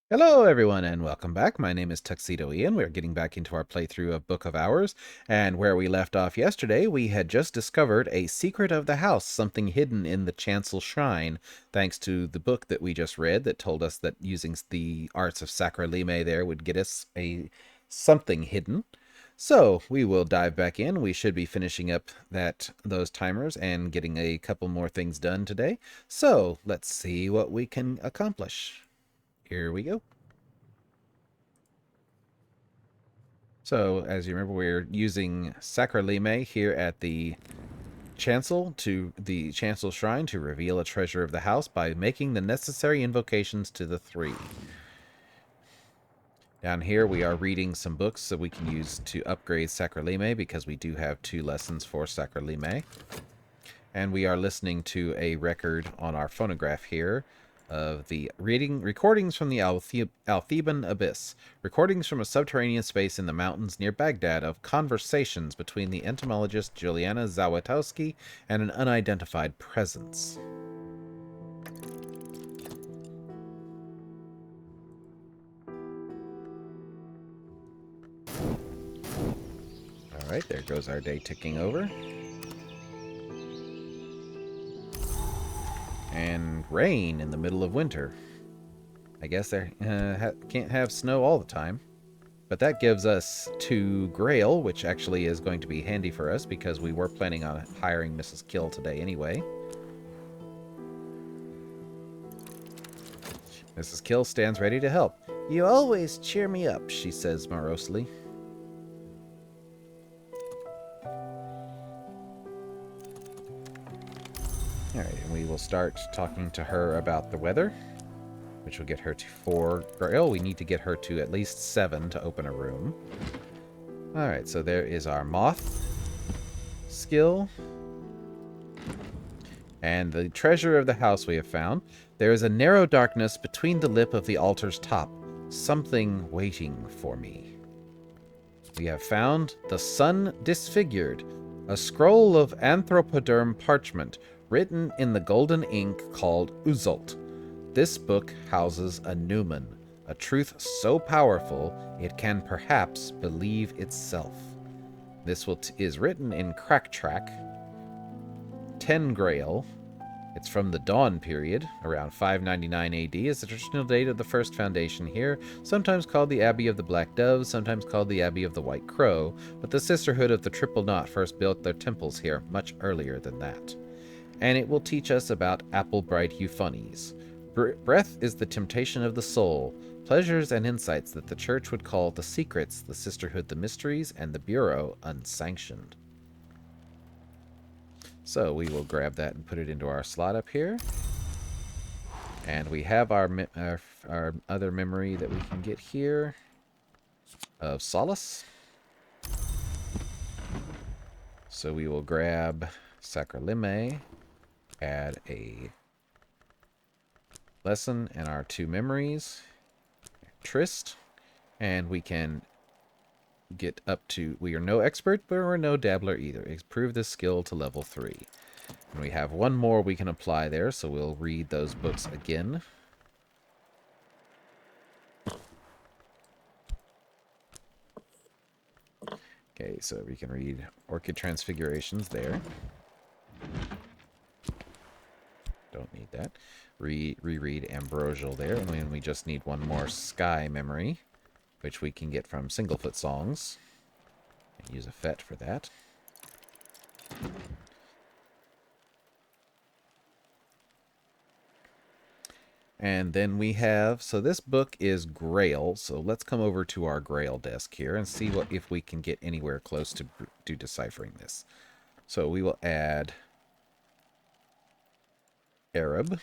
Hello, everyone, and welcome back. My name is Tuxedo Ian. We're getting back into our playthrough of Book of Hours, and where we left off yesterday, we had just discovered a secret of the house, something hidden in the chancel shrine, thanks to the book that we just read that told us that using the arts of Sacralime there would get us a something hidden. So we will dive back in. We should be finishing up those timers and getting a couple more things done today. So let's see what we can accomplish. Here we go. So, as you remember, we're using Sacralime here at the chancel shrine to reveal a treasure of the house by making the necessary invocations to the three. Down here, we are reading some books that we can use to upgrade Sacralime because we do have 2 lessons for Sacralime. And we are listening to a record on our phonograph here of the recordings from the Altheban Abyss, recordings from a subterranean space in the mountains near Baghdad of conversations between the entomologist Juliana Zawatowski and an unidentified presence. All right, there goes our day ticking over. And rain in the middle of winter. I guess they can't have snow all the time. But that gives us 2 Grail, which actually is going to be handy for us because we were planning on hiring Mrs. Kill today anyway. Mrs. Kill stands ready to help. You always cheer me up, she says morosely. Alright, and we will start talking to her about the weather, which will get her to 4 Grail. We need to get her to at least 7 to open a room. Alright, so there is our Moth skill. And the treasure of the house we have found. There is a narrow darkness between the lip of the altar's top. Something waiting for me. We have found the Sun Disfigured, a scroll of anthropoderm parchment written in the golden ink called Uzult. This book houses a Numen, a truth so powerful it can perhaps believe itself. This is written in Cracktrack, 10 Grail. It's from the Dawn period, around 599 AD, is the traditional date of the first foundation here, sometimes called the Abbey of the Black Doves, sometimes called the Abbey of the White Crow, but the Sisterhood of the Triple Knot first built their temples here much earlier than that. And it will teach us about Applebright Euphonies. Breath is the temptation of the soul, pleasures and insights that the Church would call the secrets, the Sisterhood the mysteries, and the Bureau unsanctioned. So we will grab that and put it into our slot up here. And we have our other memory that we can get here of Solace. So we will grab Sacralime, add a lesson and our 2 memories, Trist, and we can get up to, we are no expert, but we're no dabbler either. Improve this skill to level 3. And we have 1 more we can apply there, so we'll read those books again. Okay, so we can read Orchid Transfigurations there. Don't need that. Reread Ambrosial there, and then we just need 1 more Sky memory, which we can get from Singlefoot Songs. And use a FET for that. And then we have, so this book is Grail, so let's come over to our Grail desk here and see if we can get anywhere close to deciphering this. So we will add Arab.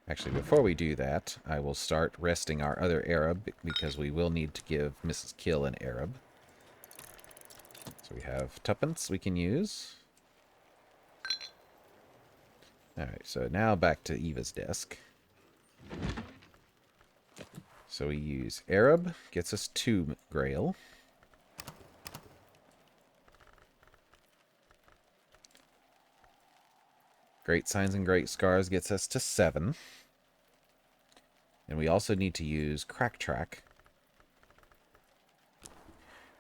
Actually, before we do that, I will start resting our other Arab because we will need to give Mrs. Kill an Arab. So we have tuppence we can use. Alright, so now back to Eva's desk. So we use Arab, gets us 2 Grail. Great Signs and Great Scars gets us to 7. And we also need to use Crack Track,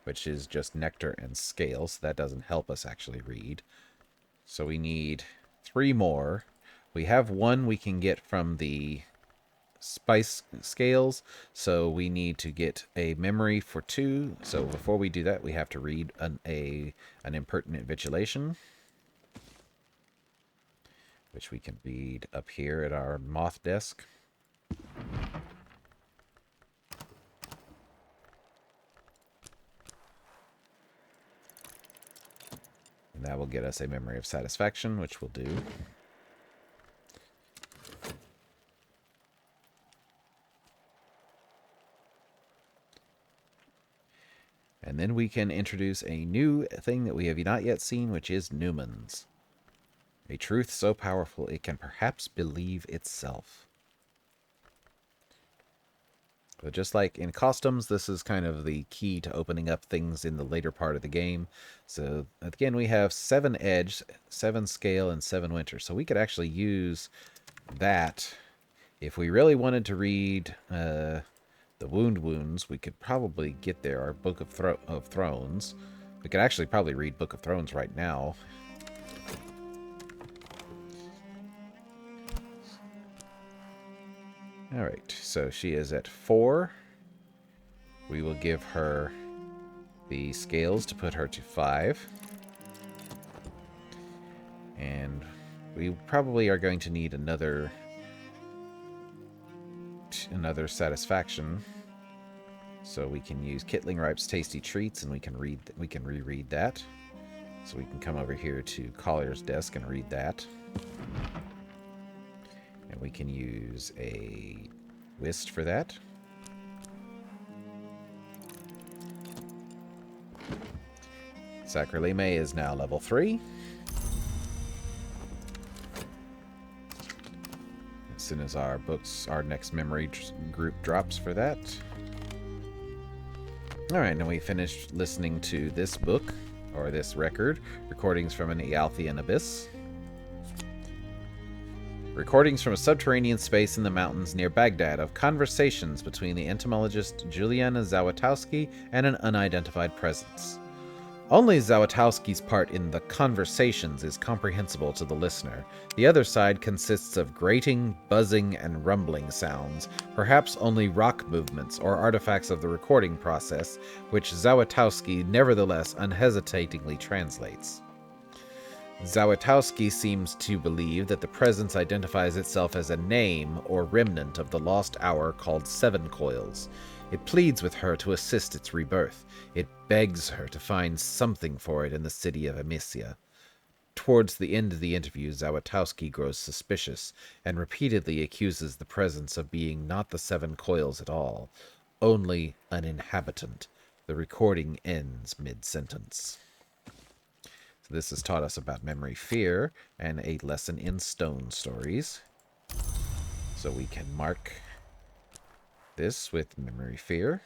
which is just nectar and scales. So that doesn't help us actually read. So we need 3 more. We have 1 we can get from the spice scales, so we need to get a memory for 2. So before we do that, we have to read an impertinent vigilation, which we can read up here at our moth desk. And that will get us a memory of satisfaction, which we'll do. And then we can introduce a new thing that we have not yet seen, which is Newman's. A truth so powerful it can perhaps believe itself. But just like in customs, this is kind of the key to opening up things in the later part of the game. So again, we have 7 edge, 7 scale, and 7 winter. So we could actually use that. If we really wanted to read the wounds, we could probably get there. Our Book of Thrones. We could actually probably read Book of Thrones right now. Alright, so she is at 4. We will give her the scales to put her to 5. And we probably are going to need another satisfaction. So we can use Kittling Ripe's Tasty Treats, and we can reread that. So we can come over here to Collier's desk and read that. And we can use a whist for that. Sacralime is now level 3. As soon as our next memory group drops for that. Alright, now we finished listening to this book, or this record, Recordings from an Ealthean Abyss. Recordings from a subterranean space in the mountains near Baghdad of conversations between the entomologist Juliana Zawatowski and an unidentified presence. Only Zawatowski's part in the conversations is comprehensible to the listener. The other side consists of grating, buzzing, and rumbling sounds, perhaps only rock movements or artifacts of the recording process, which Zawatowski nevertheless unhesitatingly translates. Zawatowski seems to believe that the presence identifies itself as a name or remnant of the lost hour called Seven Coils. It pleads with her to assist its rebirth. It begs her to find something for it in the city of Amicia. Towards the end of the interview, Zawatowski grows suspicious and repeatedly accuses the presence of being not the Seven Coils at all, only an inhabitant. The recording ends mid-sentence. So this has taught us about memory fear and a lesson in stone stories. So we can mark this with memory fear.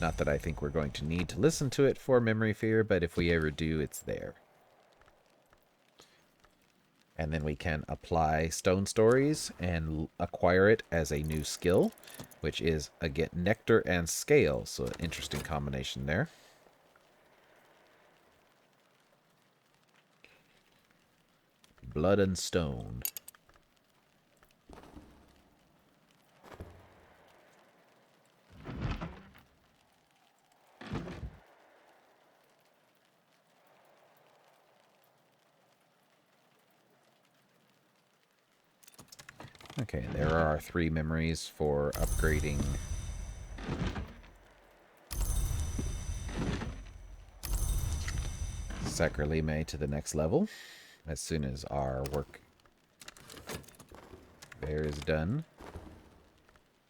Not that I think we're going to need to listen to it for memory fear, but if we ever do, it's there. And then we can apply stone stories and acquire it as a new skill, which is, again, nectar and scale. So an interesting combination there. Blood and stone. Okay, there are our 3 memories for upgrading Sacralime to the next level. As soon as our work there is done,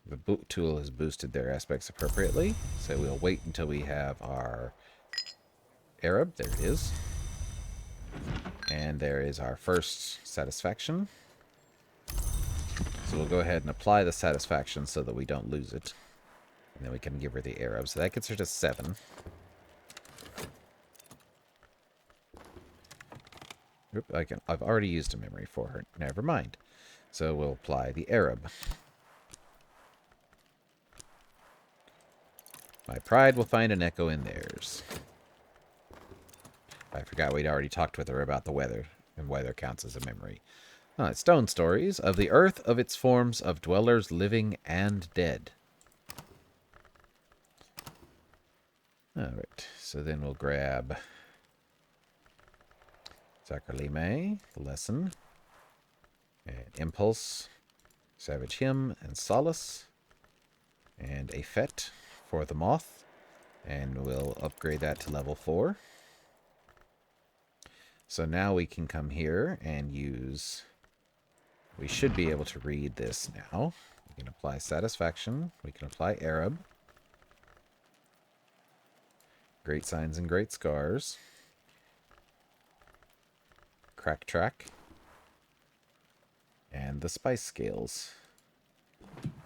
the boot tool has boosted their aspects appropriately, so we'll wait until we have our Arab. There it is. And there is our first satisfaction. So we'll go ahead and apply the satisfaction so that we don't lose it. And then we can give her the Arab. So that gets her to 7. Oop, I've already used a memory for her. Never mind. So we'll apply the Arab. My pride will find an echo in theirs. I forgot we'd already talked with her about the weather, and weather counts as a memory. Stone stories of the earth, of its forms, of dwellers living and dead. Alright, so then we'll grab Sakralime, the lesson, and Impulse, Savage Hymn, and Solace, and a Fet for the Moth, and we'll upgrade that to level 4. So now we can come here and use... We should be able to read this now. We can apply Satisfaction. We can apply Arab. Great Signs and Great Scars. Crack Track. And the Spice Scales.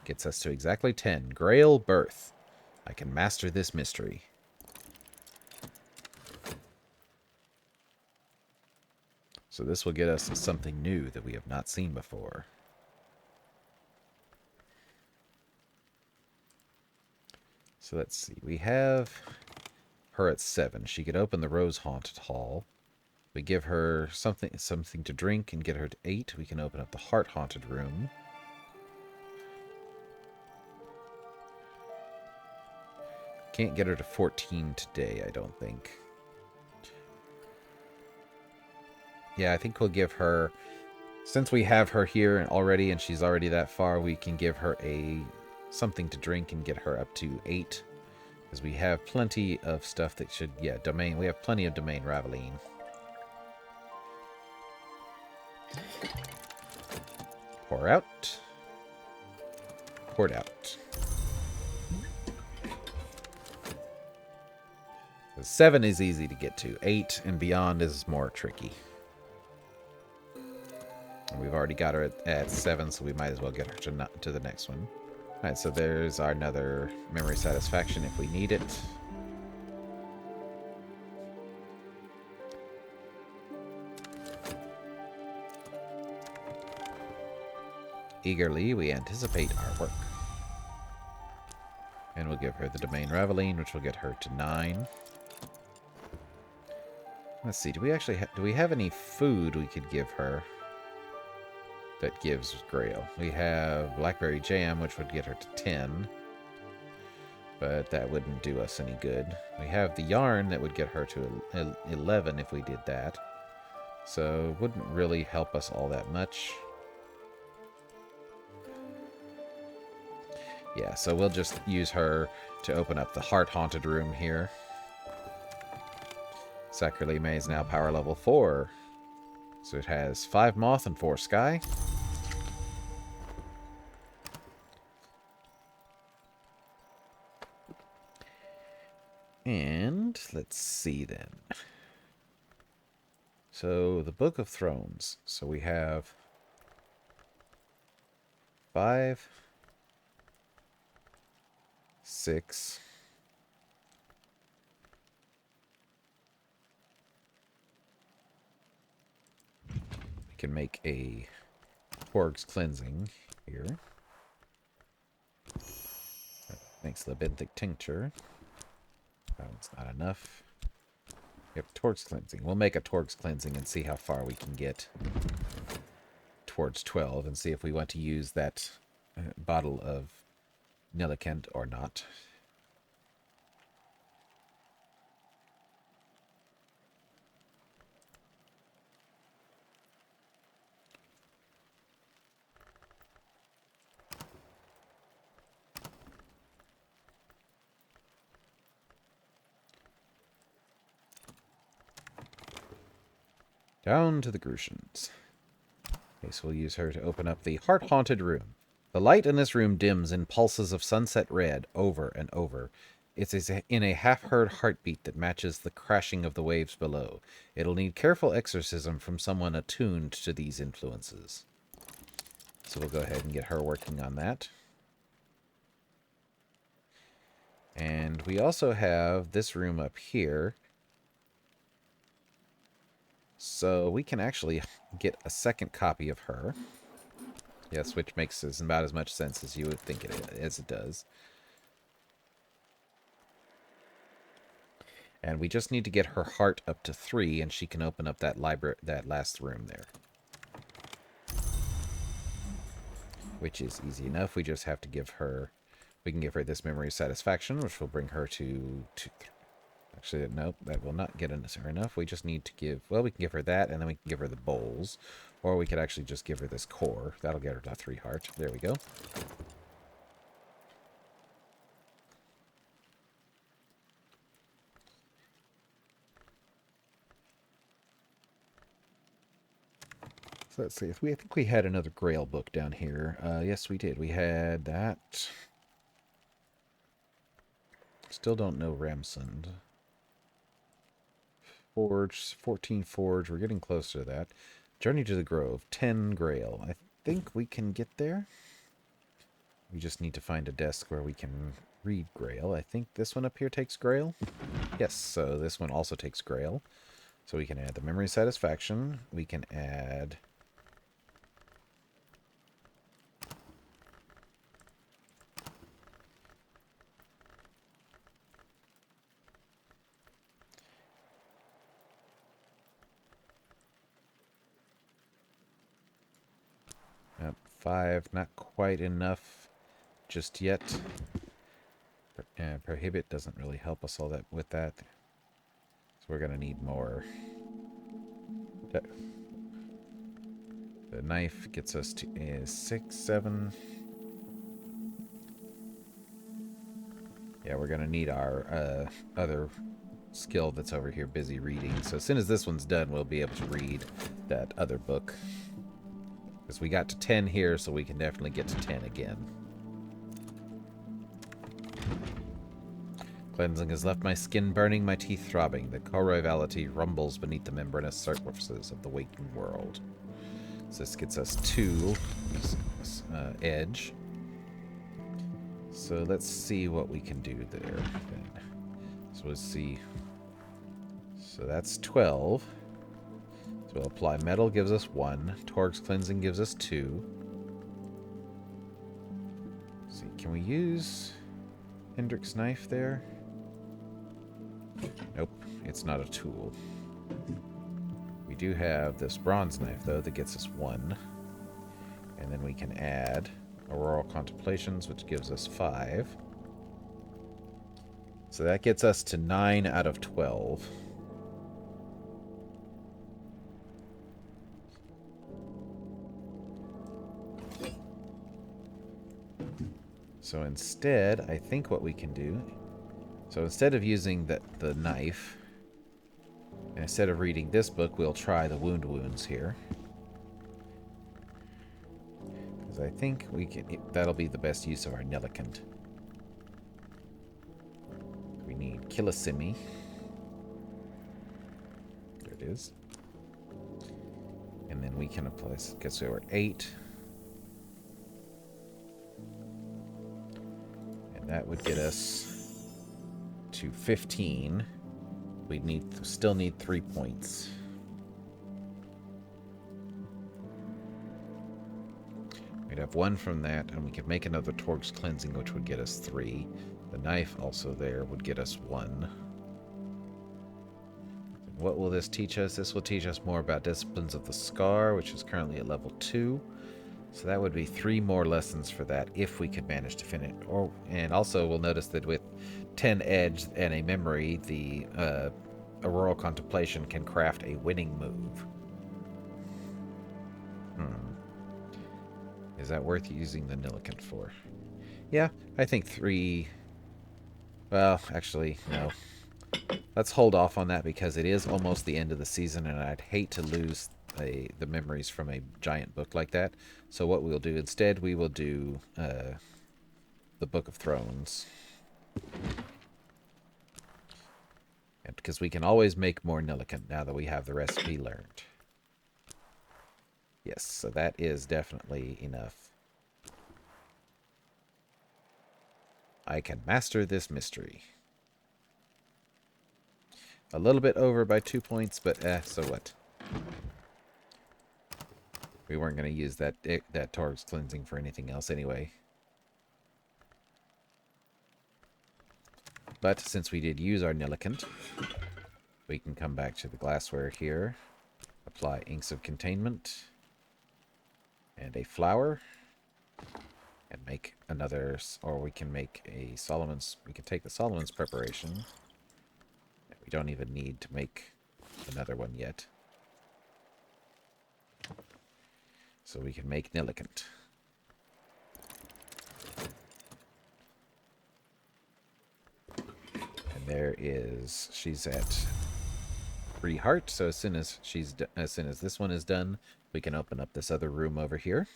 Gets us to exactly 10. Grail Birth. I can master this mystery. So this will get us something new that we have not seen before. So let's see. We have her at 7. She could open the Rose Haunted Hall. We give her something to drink and get her to 8. We can open up the Heart Haunted Room. Can't get her to 14 today, I don't think. Yeah, I think we'll give her... Since we have her here already and she's already that far, we can give her something to drink and get her up to 8. Because we have plenty of stuff that should... Yeah, domain. We have plenty of domain Raveline. Pour out. Poured out. 7 is easy to get to. 8 and beyond is more tricky. And we've already got her at 7, so we might as well get her to the next one. Alright, so there's our another memory satisfaction if we need it. Eagerly, we anticipate our work. And we'll give her the Domain Raveline, which will get her to 9. Let's see, do we have any food we could give her that gives Grail? We have Blackberry Jam, which would get her to 10. But that wouldn't do us any good. We have the Yarn that would get her to 11 if we did that. So it wouldn't really help us all that much. Yeah, so we'll just use her to open up the Heart Haunted Room here. Sakralime is now power level 4. So it has 5 Moth and 4 Sky. And let's see then. So the Book of Thrones. So we have 5, 6, we can make a Torg's Cleansing here. That makes the benthic tincture. That one's not enough. Yep, Torg's Cleansing. We'll make a Torg's Cleansing and see how far we can get towards 12 and see if we want to use that bottle of Nillikent or not. Down to the Grushians. Okay, so we'll use her to open up the Heart-Haunted Room. The light in this room dims in pulses of sunset red over and over. It's in a half-heard heartbeat that matches the crashing of the waves below. It'll need careful exorcism from someone attuned to these influences. So we'll go ahead and get her working on that. And we also have this room up here. So we can actually get a second copy of her. Yes, which makes about as much sense as you would think as it does. And we just need to get her heart up to 3, and she can open up that that last room there. Which is easy enough. We just have to give her... We can give her this memory satisfaction, which will bring her to actually, nope, that will not get her enough. We just need to give... Well, we can give her that, and then we can give her the bowls. Or we could actually just give her this core. That'll get her to 3 heart. There we go. So let's see. I think we had another Grail book down here. Yes, we did. We had that. Still don't know Ramsund. Forge, 14 Forge. We're getting closer to that. Journey to the Grove, 10 Grail. I think we can get there. We just need to find a desk where we can read Grail. I think this one up here takes Grail. Yes, so this one also takes Grail. So we can add the Memory Satisfaction. We can add... Nope, 5, not quite enough just yet. Prohibit doesn't really help us all that with that. So we're going to need more. The knife gets us to 6, 7. Yeah, we're going to need our other skill that's over here busy reading. So as soon as this one's done, we'll be able to read that other book. Because we got to 10 here, so we can definitely get to 10 again. Cleansing has left my skin burning, my teeth throbbing. The corrivality rumbles beneath the membranous surfaces of the waking world. So this gets us 2 edge. So let's see what we can do there. Then. So let's see. So that's 12. So we'll apply metal, gives us 1. Torg's cleansing gives us 2. Let's see, can we use Hendrick's knife there? Nope, it's not a tool. We do have this bronze knife, though, that gets us 1. And then we can add Auroral Contemplations, which gives us 5. So that gets us to 9 out of 12. So instead, I think what we can do... So instead of using the knife, instead of reading this book, we'll try the wounds here. Because I think we can... That'll be the best use of our Nellicant. We need Kilisimi. There it is. And then we can apply... Guess we were 8. And that would get us to 15. We'd still need 3 points. We'd have 1 from that, and we could make another Torg's Cleansing, which would get us 3. The knife also there would get us 1. What will this teach us? This will teach us more about Disciplines of the Scar, which is currently at level 2. So that would be 3 more lessons for that if we could manage to finish. And also we'll notice that with 10 edge and a memory, the Auroral Contemplation can craft a winning move. Is that worth using the Nillikant for? Yeah, I think 3... Well, actually, no. Let's hold off on that because it is almost the end of the season and I'd hate to lose the memories from a giant book like that. So what we'll do instead, we will do the Book of Thrones. And because we can always make more Nillikant now that we have the recipe learned. Yes, so that is definitely enough. I can master this mystery. A little bit over by 2 points, but so what? We weren't going to use that Torg's cleansing for anything else anyway. But since we did use our Nillikant, we can come back to the glassware here. Apply inks of containment. And a flower. And make another, or we can make a Solomon's, we can take the Solomon's preparation. We don't even need to make another one yet. So we can make Nillikant. And there is, she's at 3 heart, so as soon as this one is done, we can open up this other room over here.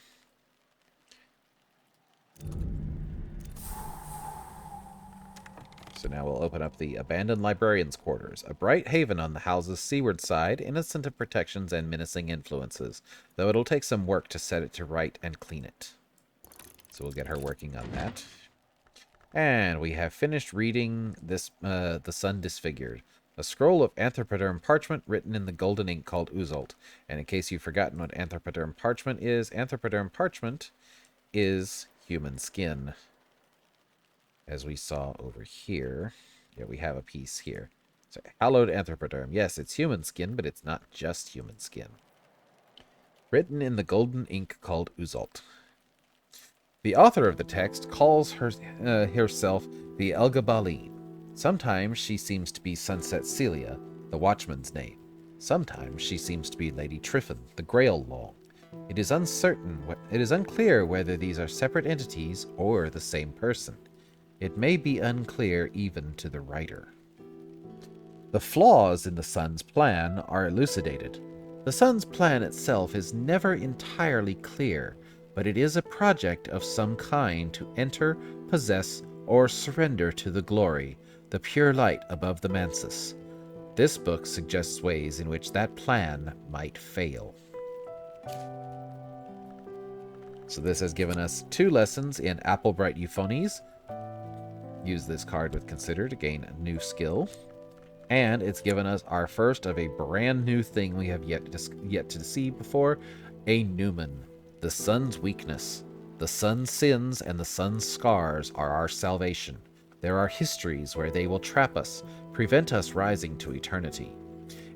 So now we'll open up the abandoned librarian's quarters, a bright haven on the house's seaward side, innocent of protections and menacing influences, though it'll take some work to set it to right and clean it. So we'll get her working on that. And we have finished reading this, The Sun Disfigured, a scroll of anthropoderm parchment written in the golden ink called occult. And in case you've forgotten what anthropoderm parchment is human skin. As we saw over here. Yeah, we have a piece here. So, hallowed anthropoderm. Yes, it's human skin, but it's not just human skin. Written in the golden ink called occult. The author of the text calls herself the Elgabaline. Sometimes she seems to be Sunset Celia, the watchman's name. Sometimes she seems to be Lady Triffin, the Grail Long. It is unclear whether these are separate entities or the same person. It may be unclear even to the writer. The flaws in the Sun's plan are elucidated. The Sun's plan itself is never entirely clear, but it is a project of some kind to enter, possess, or surrender to the glory, the pure light above the mansus. This book suggests ways in which that plan might fail. So this has given us 2 lessons in Applebright Euphonies. Use this card with Consider to gain a new skill. And it's given us our first of a brand new thing we have yet to see before, a Newman. The Sun's weakness. The Sun's sins and the Sun's scars are our salvation. There are histories where they will trap us, prevent us rising to eternity.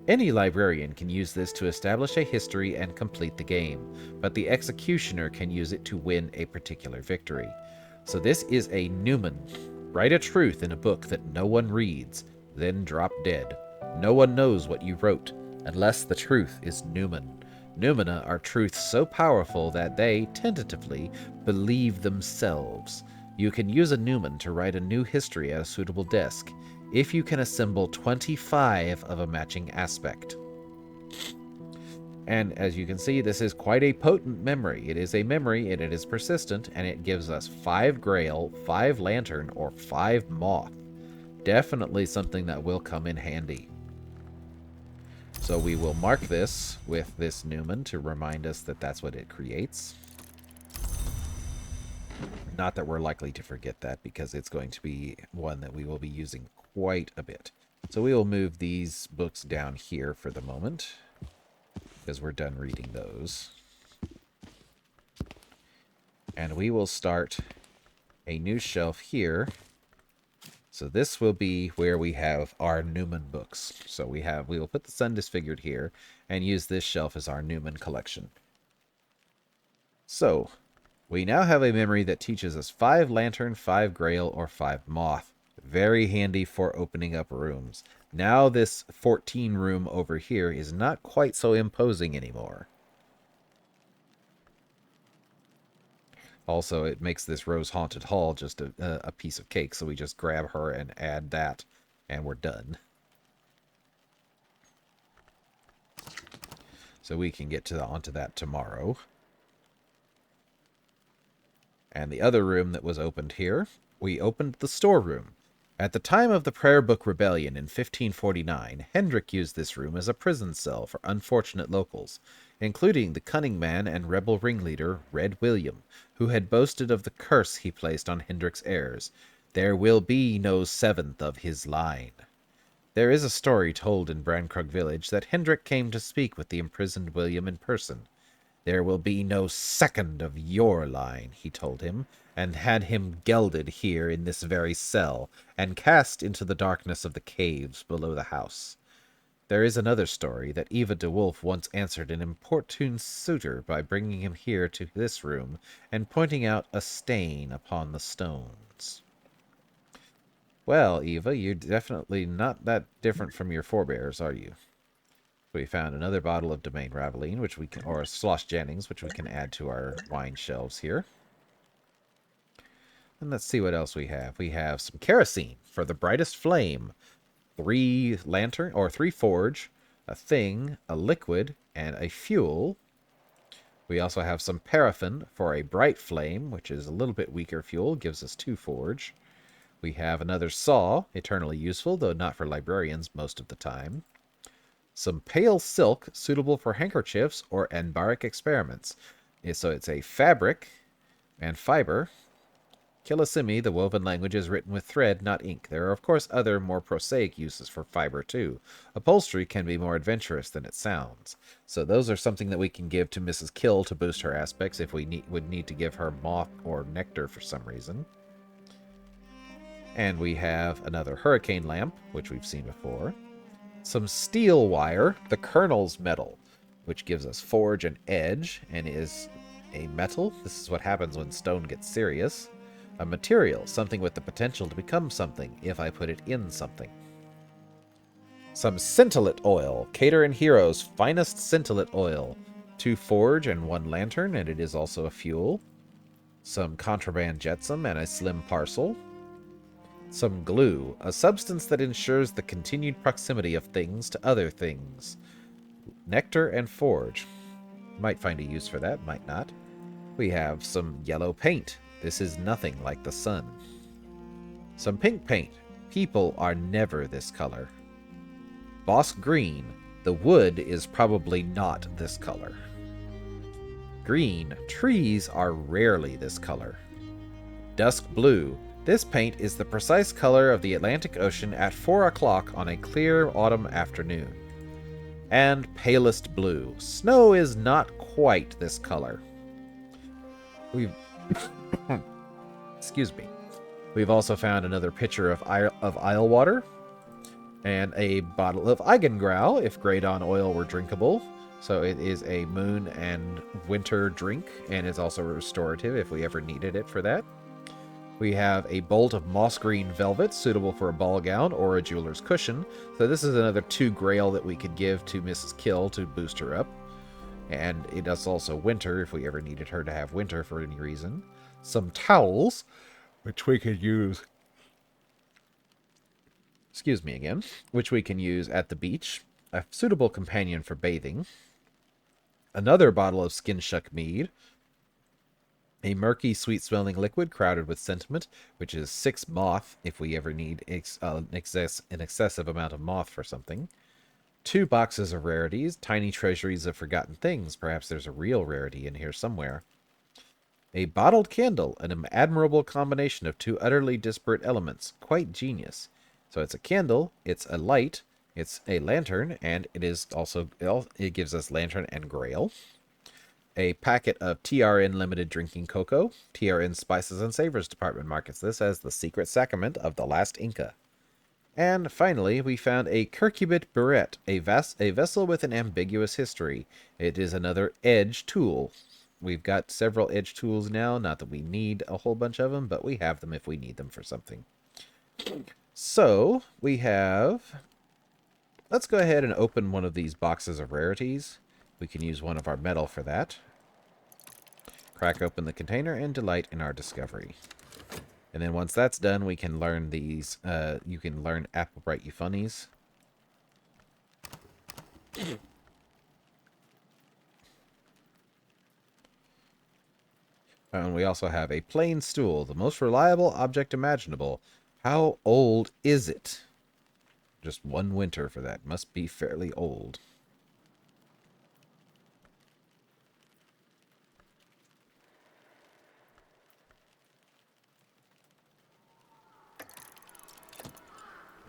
Any librarian can use this to establish a history and complete the game, but the executioner can use it to win a particular victory. So this is a Newman. Write a truth in a book that no one reads, then drop dead. No one knows what you wrote, unless the truth is Newman. Noumena are truths so powerful that they, tentatively, believe themselves. You can use a Newman to write a new history at a suitable desk, if you can assemble 25 of a matching aspect. And as you can see, this is quite a potent memory. It is a memory, and it is persistent, and it gives us 5 Grail, 5 Lantern, or 5 Moth. Definitely something that will come in handy. So we will mark this with this Newman to remind us that that's what it creates. Not that we're likely to forget that, because it's going to be one that we will be using quite a bit. So we will move these books down here for the moment, because we're done reading those. And we will start a new shelf here. So this will be where we have our Newman books. So we will put the Sun Disfigured here and use this shelf as our Newman collection. So we now have a memory that teaches us 5 Lantern, 5 Grail, or 5 Moth. Very handy for opening up rooms. Now this 14 room over here is not quite so imposing anymore. Also, it makes this Rose Haunted Hall just a piece of cake, so we just grab her and add that, and we're done. So we can get onto that tomorrow. And the other room that was opened here, we opened the storeroom. At the time of the Prayer Book Rebellion in 1549, Hendrik used this room as a prison cell for unfortunate locals, including the cunning man and rebel ringleader, Red William, who had boasted of the curse he placed on Hendrik's heirs. There will be no 7th of his line. There is a story told in Brankrug village that Hendrik came to speak with the imprisoned William in person. There will be no second of your line, he told him, and had him gelded here in this very cell, and cast into the darkness of the caves below the house. There is another story that Eva de Wolf once answered an importune suitor by bringing him here to this room and pointing out a stain upon the stones. Well, Eva, you're definitely not that different from your forebears, are you? We found another bottle of Domaine Raveline, which we can, or Slosh Jennings, which we can add to our wine shelves here. And let's see what else we have. We have some kerosene for the brightest flame, 3 lantern or 3 forge, a thing, a liquid, and a fuel. We also have some paraffin for a bright flame, which is a little bit weaker fuel, gives us 2 forge. We have another saw, eternally useful, though not for librarians most of the time. Some pale silk, suitable for handkerchiefs or anbaric experiments. So it's a fabric and fiber. Kilisimi, the woven language, is written with thread, not ink. There are, of course, other, more prosaic uses for fiber, too. Upholstery can be more adventurous than it sounds. So those are something that we can give to Mrs. Kill to boost her aspects if we would need to give her moth or nectar for some reason. And we have another hurricane lamp, which we've seen before. Some steel wire, the Colonel's metal, which gives us forge and edge, and is a metal. This is what happens when stone gets serious. A material, something with the potential to become something, if I put it in something. Some scintillate oil, Cater and Hero's finest scintillate oil. 2 forge and 1 lantern, and it is also a fuel. Some contraband jetsam and a slim parcel. Some glue, a substance that ensures the continued proximity of things to other things. Nectar and forge. Might find a use for that, might not. We have some yellow paint. This is nothing like the sun. Some pink paint. People are never this color. Boss green. The wood is probably not this color. Green. Trees are rarely this color. Dusk blue. This paint is the precise color of the Atlantic Ocean at 4 o'clock on a clear autumn afternoon. And palest blue. Snow is not quite this color. Excuse me. We've also found another pitcher of Isle water and a bottle of Eigengrau, if Graydon oil were drinkable. So it is a moon and winter drink, and it's also restorative if we ever needed it for that. We have a bolt of moss green velvet, suitable for a ball gown or a jeweler's cushion. So this is another 2 grail that we could give to Mrs. Kill to boost her up. And it is also winter, if we ever needed her to have winter for any reason. Some towels, which we could use... Excuse me again. Which we can use at the beach. A suitable companion for bathing. Another bottle of skin shuck mead. A murky, sweet-smelling liquid crowded with sentiment, which is 6 moth if we ever need an excessive amount of moth for something. 2 boxes of rarities, tiny treasuries of forgotten things. Perhaps there's a real rarity in here somewhere. A bottled candle, an admirable combination of 2 utterly disparate elements. Quite genius. So it's a candle, it's a light, it's a lantern, and it is also, it gives us lantern and grail. A packet of TRN Limited Drinking Cocoa. TRN Spices and Savors Department markets this as the secret sacrament of the last Inca. And finally, we found a Curcubit Barrette, a vessel with an ambiguous history. It is another edge tool. We've got several edge tools now, not that we need a whole bunch of them, but we have them if we need them for something. So, we have... Let's go ahead and open one of these boxes of rarities. We can use one of our metal for that. Crack open the container and delight in our discovery. And then once that's done, we can learn these. You can learn Applebright Euphonies. And we also have a plain stool, the most reliable object imaginable. How old is it? Just 1 winter for that. Must be fairly old.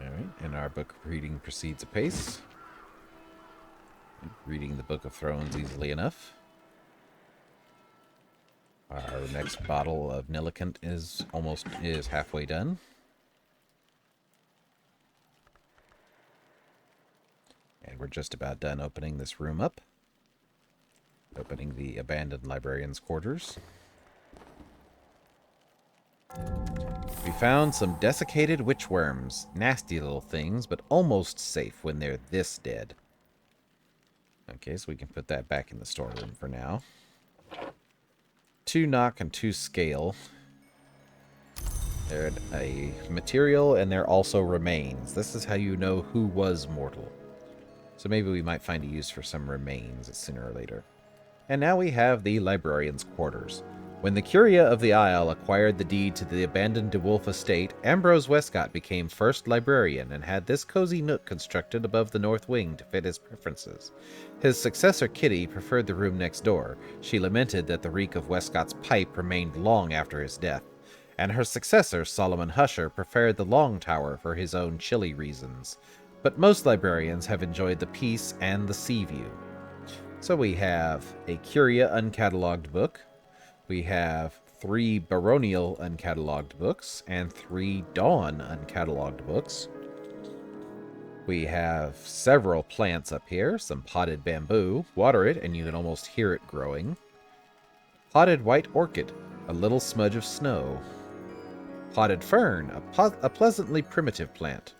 Alright, and our book reading proceeds apace. Reading the Book of Thrones easily enough. next bottle of Nillikant is halfway done. And we're just about done opening this room up. Opening the abandoned librarian's quarters. We found some desiccated witchworms. Nasty little things, but almost safe when they're this dead. Okay, so we can put that back in the storeroom for now. 2 knock and 2 scale. They're a material, and they're also remains. This is how you know who was mortal. So maybe we might find a use for some remains sooner or later. And now we have the librarian's quarters. When the Curia of the Isle acquired the deed to the abandoned DeWolf estate, Ambrose Westcott became first librarian and had this cozy nook constructed above the north wing to fit his preferences. His successor Kitty preferred the room next door. She lamented that the reek of Westcott's pipe remained long after his death. And her successor, Solomon Husher, preferred the long tower for his own chilly reasons. But most librarians have enjoyed the peace and the sea view. So we have a Curia uncatalogued book. We have 3 baronial uncatalogued books and 3 Dawn uncatalogued books. We have several plants up here, some potted bamboo. Water it and you can almost hear it growing. Potted white orchid, a little smudge of snow. Potted fern, a pleasantly primitive plant.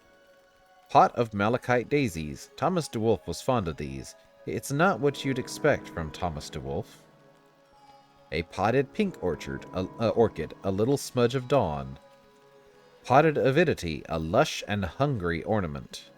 Pot of malachite daisies. Thomas DeWolf was fond of these. It's not what you'd expect from Thomas DeWolf. A potted pink orchid, a little smudge of dawn. Potted avidity, a lush and hungry ornament.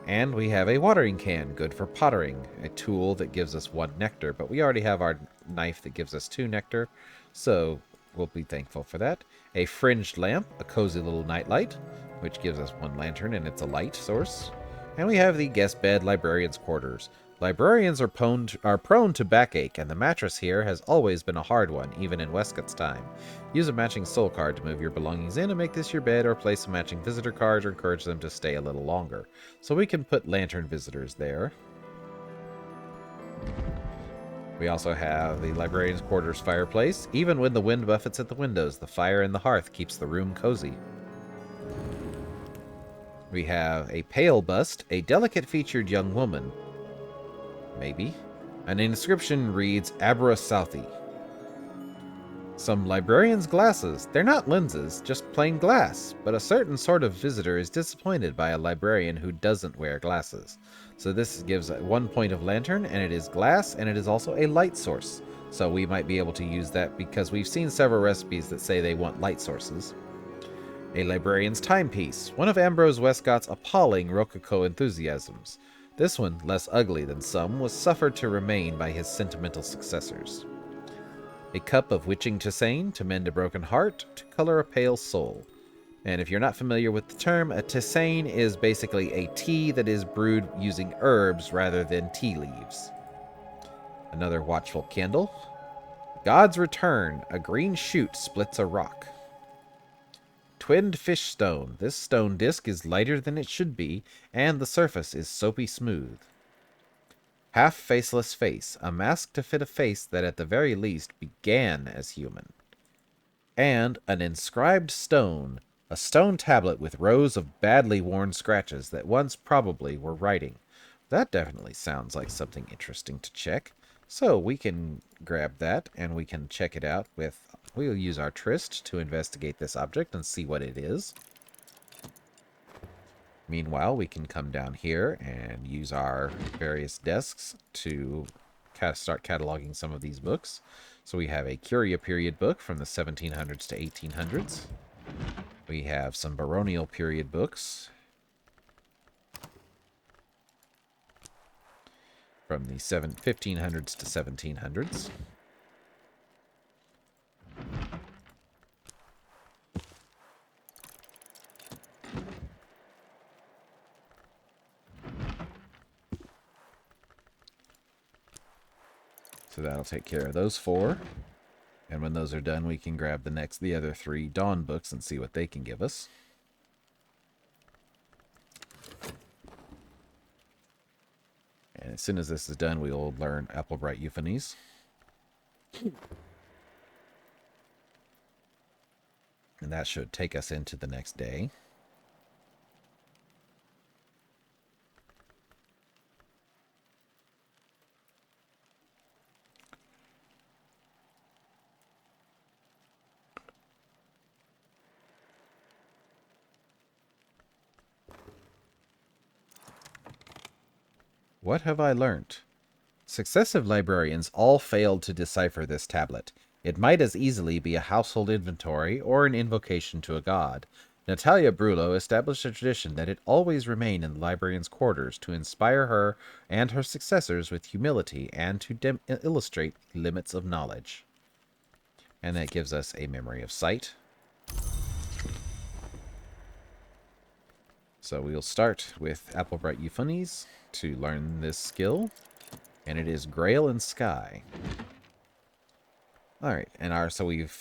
And we have a watering can, good for pottering, a tool that gives us 1 nectar, but we already have our knife that gives us 2 nectar, so we'll be thankful for that. A fringed lamp, a cozy little nightlight, which gives us 1 lantern and it's a light source. And we have the guest bed librarian's quarters. Librarians are prone to backache, and the mattress here has always been a hard one, even in Westcott's time. Use a matching soul card to move your belongings in and make this your bed, or place a matching visitor card or encourage them to stay a little longer. So we can put lantern visitors there. We also have the librarian's quarters fireplace. Even when the wind buffets at the windows, the fire in the hearth keeps the room cozy. We have a pale bust, a delicate-featured young woman. Maybe. An inscription reads, Abra Southie. Some librarian's glasses. They're not lenses, just plain glass, but a certain sort of visitor is disappointed by a librarian who doesn't wear glasses. So this gives 1 point of lantern, and it is glass, and it is also a light source. So we might be able to use that because we've seen several recipes that say they want light sources. A librarian's timepiece, one of Ambrose Westcott's appalling Rococo enthusiasms. This one, less ugly than some, was suffered to remain by his sentimental successors. A cup of witching tisane to mend a broken heart, to color a pale soul. And if you're not familiar with the term, a tisane is basically a tea that is brewed using herbs rather than tea leaves. Another watchful candle. God's Return, a green shoot splits a rock. Twinned fish stone. This stone disc is lighter than it should be, and the surface is soapy smooth. Half faceless face, a mask to fit a face that at the very least began as human. And an inscribed stone, a stone tablet with rows of badly worn scratches that once probably were writing. That definitely sounds like something interesting to check. So we can grab that and we can check it out with... We'll use our tryst to investigate this object and see what it is. Meanwhile, we can come down here and use our various desks to start cataloging some of these books. So we have a Curia period book from the 1700s to 1800s. We have some baronial period books from the 1500s to 1700s. So that'll take care of those 4. And when those are done, we can grab the other 3 Dawn books and see what they can give us. And as soon as this is done, we will learn Applebright Euphonies. And that should take us into the next day. What have I learnt? Successive librarians all failed to decipher this tablet. It might as easily be a household inventory or an invocation to a god. Natalia Brullo established a tradition that it always remain in the librarian's quarters to inspire her and her successors with humility and to illustrate limits of knowledge. And that gives us a memory of sight. So we'll start with Applebright Euphonies to learn this skill. And it is Grail and Sky. Alright, and so we've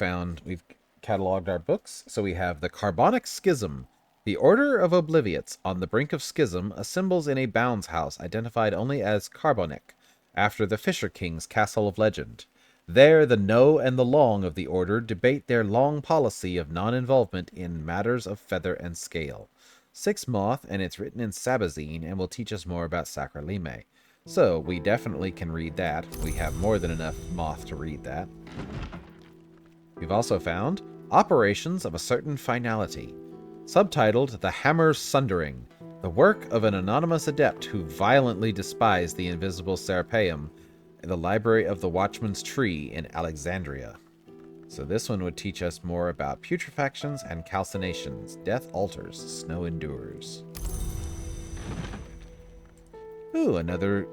cataloged our books. So we have the Carbonic Schism. The Order of Obliviots on the brink of schism assembles in a Bounds house identified only as Carbonic, after the Fisher King's castle of legend. There the No and the Long of the Order debate their long policy of non-involvement in matters of feather and scale. 6 moth, and it's written in Sabazine and will teach us more about Sacralime. So, we definitely can read that. We have more than enough moth to read that. We've also found Operations of a Certain Finality, subtitled The Hammer's Sundering, the work of an anonymous adept who violently despised the invisible Serapeum in the Library of the Watchman's Tree in Alexandria. So this one would teach us more about putrefactions and calcinations. Death alters, snow endures. Ooh, another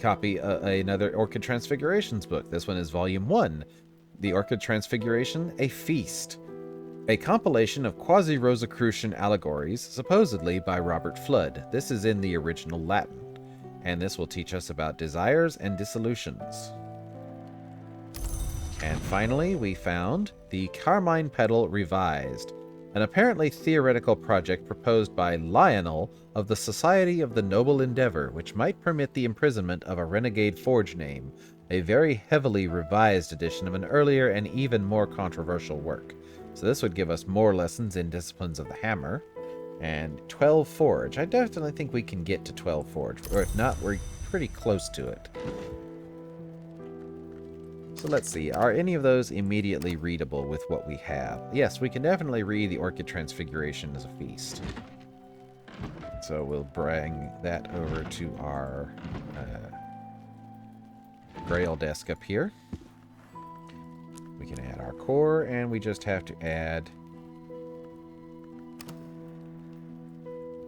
copy, another Orchid Transfigurations book. This one is Volume 1. The Orchid Transfiguration, A Feast. A compilation of quasi-Rosicrucian allegories, supposedly by Robert Flood. This is in the original Latin. And this will teach us about desires and dissolutions. And finally, we found the Carmine Petal Revised, an apparently theoretical project proposed by Lionel of the Society of the Noble Endeavor, which might permit the imprisonment of a renegade forge name, a very heavily revised edition of an earlier and even more controversial work. So this would give us more lessons in Disciplines of the Hammer, and 12 Forge. I definitely think we can get to 12 Forge, or if not, we're pretty close to it. So let's see, are any of those immediately readable with what we have? Yes, we can definitely read the Orchid Transfiguration as a feast. So we'll bring that over to our Grail desk up here. We can add our core, and we just have to add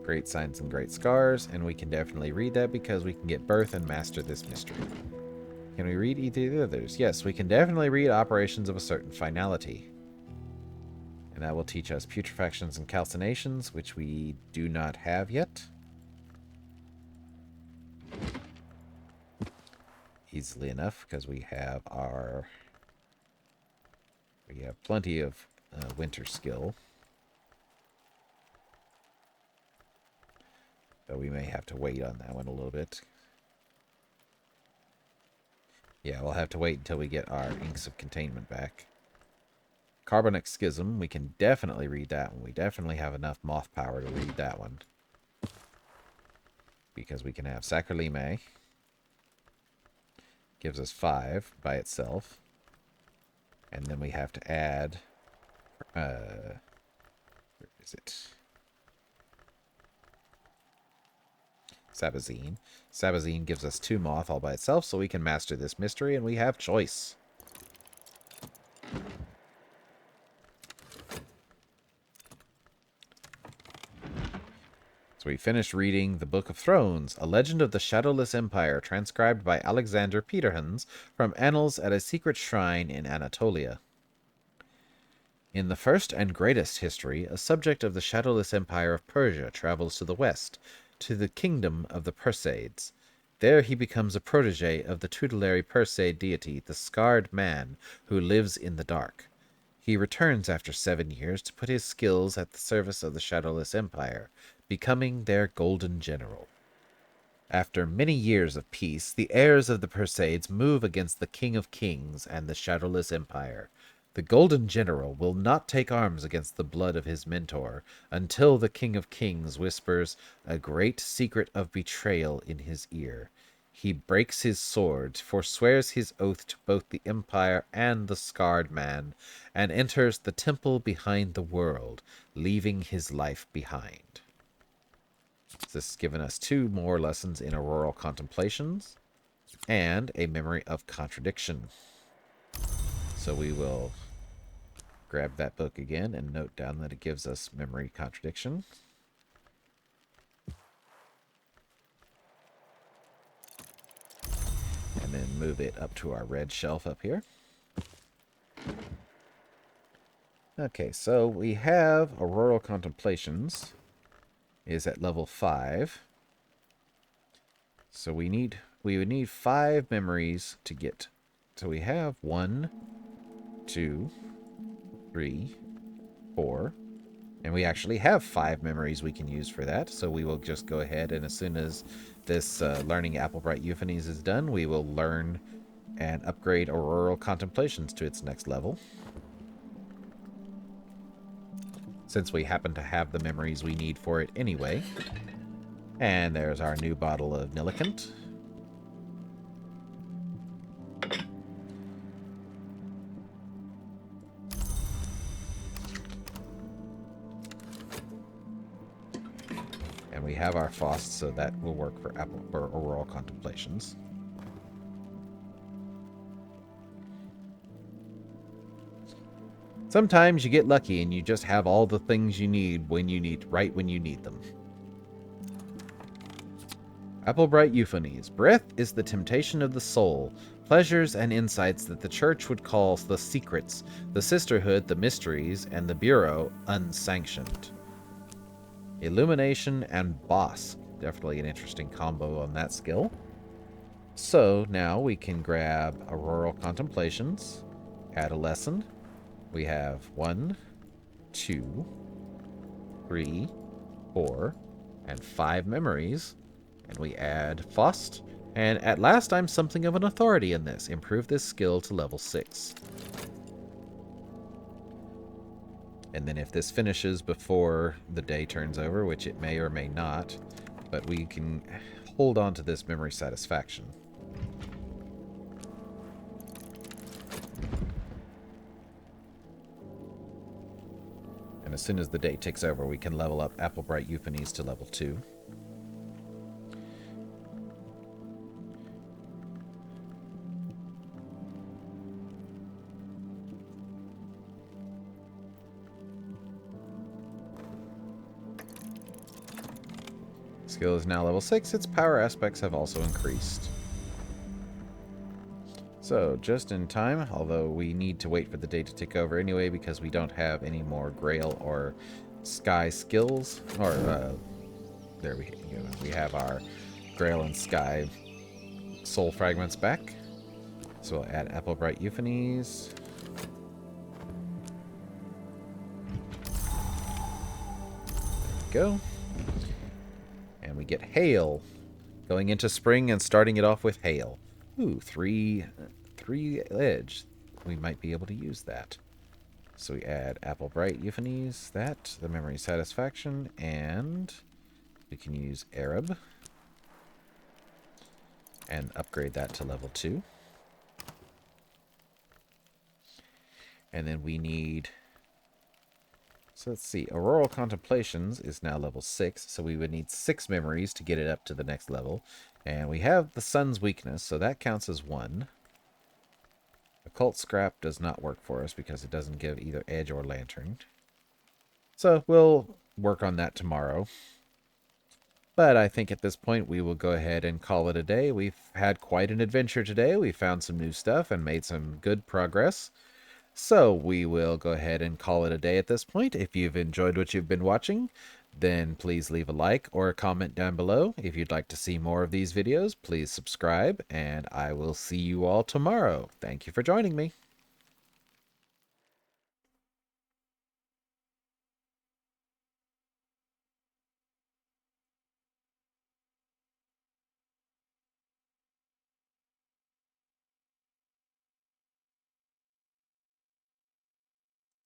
Great Signs and Great Scars, and we can definitely read that because we can get Birth and Master this mystery. Can we read either of the others? Yes, we can definitely read Operations of a Certain Finality. And that will teach us Putrefactions and Calcinations, which we do not have yet. Easily enough, because we have plenty of winter skill. Though we may have to wait on that one a little bit. Yeah, we'll have to wait until we get our Inks of Containment back. Carbonic Schism, we can definitely read that one. We definitely have enough moth power to read that one. Because we can have Sacralime. Gives us 5 by itself. And then we have to add... where is it? Sabazine. Sabazine gives us 2 moth all by itself, so we can master this mystery, and we have choice. So we finished reading The Book of Thrones, a legend of the shadowless empire, transcribed by Alexander Peterhans from Annals at a Secret Shrine in Anatolia. In the first and greatest history, a subject of the shadowless empire of Persia travels to the west, to the kingdom of the Perseids. There he becomes a protege of the tutelary Perseid deity, the Scarred Man, who lives in the dark. He returns after 7 years to put his skills at the service of the shadowless empire, becoming their golden general. After many years of peace, the heirs of the Perseids move against the King of Kings and the shadowless empire. The Golden General will not take arms against the blood of his mentor until the King of Kings whispers a great secret of betrayal in his ear. He breaks his sword, forswears his oath to both the Empire and the Scarred Man, and enters the temple behind the world, leaving his life behind. This has given us 2 more lessons in Auroral Contemplations and a memory of contradiction. So we will grab that book again and note down that it gives us memory contradiction. And then move it up to our red shelf up here. Okay, so we have Auroral Contemplations is at level 5. So we would need 5 memories to get. So we have 1, 2, 3, 4, and we actually have 5 memories we can use for that. So we will just go ahead, and as soon as this learning Applebright Euphonies is done, we will learn and upgrade Auroral Contemplations to its next level. Since we happen to have the memories we need for it anyway. And there's our new bottle of Nillicant. And we have our Faust, so that will work for Auroral Contemplations. Sometimes you get lucky and you just have all the things you need right when you need them. Applebright Euphonies. Breath is the temptation of the soul, pleasures and insights that the church would call the secrets, the sisterhood the mysteries, and the bureau unsanctioned. Illumination and Boss. Definitely an interesting combo on that skill. So now we can grab Auroral Contemplations, add a lesson. We have 1, 2, 3, 4, and 5 memories. And we add Faust. And at last, I'm something of an authority in this. Improve this skill to level 6. And then if this finishes before the day turns over, which it may or may not, but we can hold on to this memory satisfaction. And as soon as the day ticks over, we can level up Applebright Euphonies to level 2. Skill is now level 6. Its power aspects have also increased. So, just in time, although we need to wait for the day to tick over anyway because we don't have any more Grail or Sky skills. Or, there we go. We have our Grail and Sky soul fragments back. So we'll add Applebright Euphonies. There we go. And we get Hail. Going into spring and starting it off with Hail. Ooh, three edge. We might be able to use that. So we add Applebright Euphonies, the memory satisfaction, and we can use Arab. And upgrade that to level 2. And then we need... So let's see, Auroral Contemplations is now level 6, so we would need 6 memories to get it up to the next level. And we have the Sun's Weakness, so that counts as 1. Occult Scrap does not work for us because it doesn't give either Edge or Lantern. So we'll work on that tomorrow. But I think at this point we will go ahead and call it a day. We've had quite an adventure today. We found some new stuff and made some good progress. So we will go ahead and call it a day at this point. If you've enjoyed what you've been watching, then please leave a like or a comment down below. If you'd like to see more of these videos, please subscribe, and I will see you all tomorrow. Thank you for joining me.